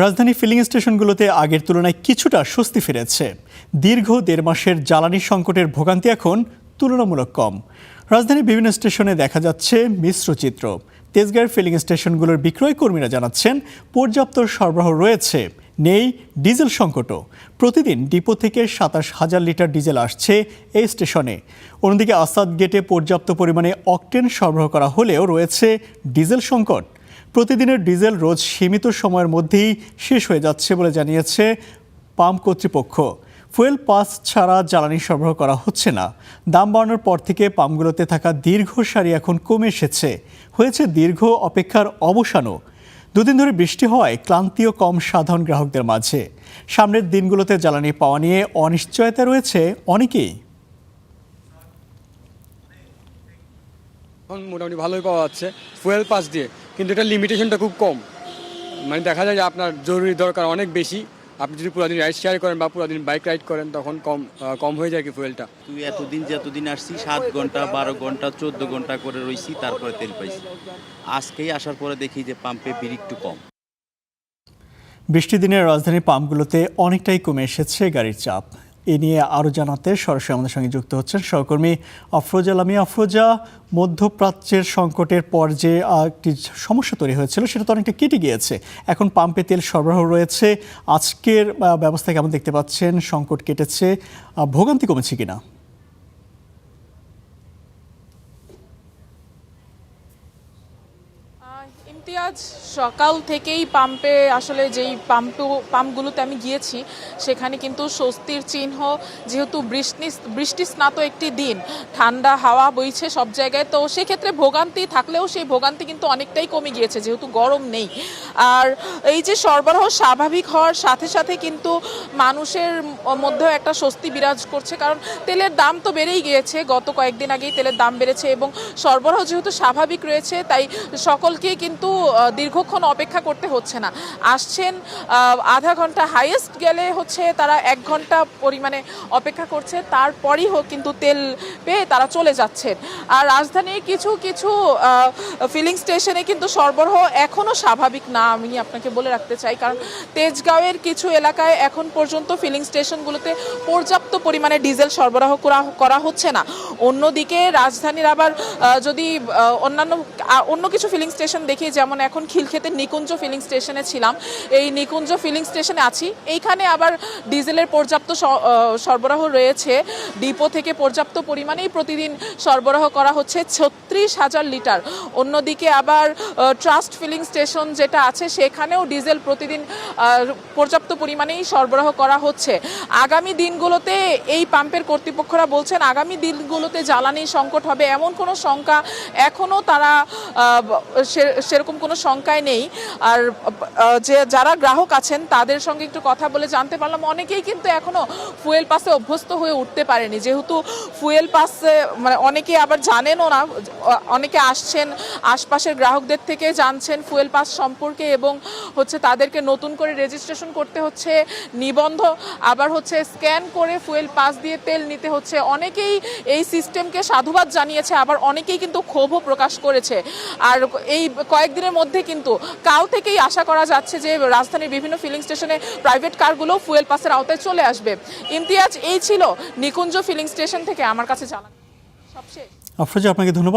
রাজধানী ফিলিং স্টেশনগুলোতে আগের তুলনায় কিছুটা স্বস্তি ফিরেছে। দীর্ঘ ১.৫ মাসের জ্বালানি সংকটের ভোগান্তি এখন তুলনামূলক কম। রাজধানীর বিভিন্ন স্টেশনে দেখা যাচ্ছে মিশ্র চিত্র। তেজগাঁয়ের ফিলিং স্টেশনগুলোর বিক্রয় কর্মীরা জানাচ্ছেন পর্যাপ্ত সরবরাহ রয়েছে, নেই ডিজেল সংকটও। প্রতিদিন ডিপো থেকে ২৭,০০০ লিটার ডিজেল আসছে এই স্টেশনে। অন্যদিকে আসাদ গেটে পর্যাপ্ত পরিমাণে অকটেন সরবরাহ করা হলেও রয়েছে ডিজেল সংকট। প্রতিদিনের ডিজেল রোজ সীমিত সময়ের মধ্যেই শেষ হয়ে যাচ্ছে বলে জানিয়েছে পাম্প কর্তৃপক্ষ। ফুয়েল পাস ছাড়া জ্বালানি সরবরাহ করা হচ্ছে না। দাম বাড়ানোর পর থেকে পাম্পগুলোতে থাকা দীর্ঘ সারি এখন কমে এসেছে। হয়েছে দীর্ঘ অপেক্ষার অবসানও। দুদিন ধরে বৃষ্টি হওয়ায় ক্লান্তিও কম সাধারণ গ্রাহকদের মাঝে। সামনের দিনগুলোতে জ্বালানি পাওয়া নিয়ে অনিশ্চয়তা রয়েছে অনেকেই। মোটামুটি ভালোই পাওয়া যাচ্ছে ফুয়েল পাস দিয়ে, কিন্তু এটা লিমিটেশনটা খুব কম। মানে দেখা যায় যে আপনার জরুরি দরকার অনেক বেশি, আপনি যদি পুরো দিন রাইড শেয়ার করেন বা পুরো দিন বাইক রাইড করেন তখন কম হয়ে যায় কি ফুয়েলটা। তুই যতদিন আসছি 7 ঘন্টা 12 ঘন্টা 14 ঘন্টা করে রইছি, তারপরে তেল পাইছি। আজকেই আসার পরে দেখি যে পাম্পে ভিড় একটু কম। বৃষ্টির দিনে রাজধানীর পাম্পগুলোতে অনেকটাই কমে এসেছে গাড়ির চাপ। এ নিয়ে আরও জানাতে সরাসরি আমাদের সঙ্গে যুক্ত হচ্ছেন সহকর্মী আফরোজা লামি। আফরোজা, মধ্যপ্রাচ্যের সংকটের পর যে একটি সমস্যা তৈরি হয়েছিল সেটা তো অনেকটা কেটে গিয়েছে। এখন পাম্পে তেল সরবরাহ রয়েছে। আজকের ব্যবস্থা কেমন দেখতে পাচ্ছেন? সংকট কেটেছে, ভোগান্তি কমেছে কিনা? ইমতিয়াজ, সকাল থেকেই পাম্পে আসলে যেই পাম্পগুলোতে আমি গিয়েছি সেখানে কিন্তু স্বস্তির চিহ্ন। যেহেতু বৃষ্টি স্নাত একটি দিন, ঠান্ডা হাওয়া বইছে সব জায়গায়, তো সেক্ষেত্রে ভোগান্তি থাকলেও সেই ভোগান্তি কিন্তু অনেকটাই কমে গিয়েছে যেহেতু গরম নেই। আর এই যে সরবরাহ স্বাভাবিক হওয়ার সাথে সাথে কিন্তু মানুষের মধ্যেও একটা স্বস্তি বিরাজ করছে, কারণ তেলের দাম তো বেড়েই গিয়েছে। গত কয়েকদিন আগেই তেলের দাম বেড়েছে এবং সরবরাহ যেহেতু স্বাভাবিক রয়েছে তাই সকলকেই কিন্তু দীর্ঘক্ষণ অপেক্ষা করতে হচ্ছে না। আসছেন আধা ঘন্টা, হাইয়েস্ট গেলে হচ্ছে তারা 1 ঘন্টা পরিমাণে অপেক্ষা করছে, তারপরই কিন্তু তেল পেয়ে তারা চলে যাচ্ছেন। আর রাজধানীর কিছু কিছু ফিলিং স্টেশনে কিন্তু সরবরাহ এখনও স্বাভাবিক না, আমি আপনাকে বলে রাখতে চাই। কারণ তেজগাঁওয়ের কিছু এলাকায় এখন পর্যন্ত ফিলিং স্টেশনগুলোতে পর্যাপ্ত পরিমাণে ডিজেল সরবরাহ করা হচ্ছে না। অন্যদিকে রাজধানীর আবার যদি অন্য কিছু ফিলিং স্টেশন দেখি, যেমন এখন খিলক্ষেতের নিকুঞ্জ ফিলিং স্টেশনে ছিলাম, এই নিকুঞ্জ ফিলিং স্টেশনে আছি, এইখানে আবার ডিজেলের পর্যাপ্ত সরবরাহ রয়েছে। ডিপো থেকে পর্যাপ্ত পরিমাণেই প্রতিদিন সরবরাহ করা হচ্ছে ৩৬,০০০ লিটার। অন্যদিকে আবার ট্রাস্ট ফিলিং স্টেশন যেটা আছে সেখানেও ডিজেল প্রতিদিন পর্যাপ্ত পরিমাণেই সরবরাহ করা হচ্ছে। আগামী দিনগুলোতে এই পাম্পের কর্তৃপক্ষরা বলছেন আগামী দিনগুলোতে জ্বালানি সংকট হবে এমন কোনো শঙ্কা এখনও তারা সেরকম কোনো শঙ্কায় নেই। আর যারা গ্রাহক আছেন তাদের সঙ্গে একটু কথা বলে জানতে পারলাম অনেকেই কিন্তু এখনো ফুয়েল পাসে অভ্যস্ত হয়ে উঠতে পারেনি, যেহেতু ফুয়েল পাসে মানে অনেকে আবার জানেনও না। অনেকে আসছেন আশপাশের গ্রাহকদের থেকে জানছেন ফুয়েল পাস সম্পর্কে এবং হচ্ছে তাদেরকে নতুন করে রেজিস্ট্রেশন করতে হচ্ছে, নিবন্ধ আবার হচ্ছে স্ক্যান করে ফুয়েল পাস দিয়ে তেল নিতে হচ্ছে। অনেকেই এই সিস্টেমকে সাধুবাদ জানিয়েছে, আবার অনেকেই কিন্তু ক্ষোভও প্রকাশ করেছে। আর এই কয়েকদিনের মধ্যে কিন্তু কাল থেকেই আশা করা যাচ্ছে যে রাজধানীর বিভিন্ন ফিলিং স্টেশনে প্রাইভেট কারগুলো ফুয়েল পাসের আওতায় চলে আসবে। ইমতিয়াজ, এই ছিল নিকুঞ্জ ফিলিং স্টেশন থেকে আমার কাছে জানা সবশেষ। আফরোজা, আপনাকে ধন্যবাদ।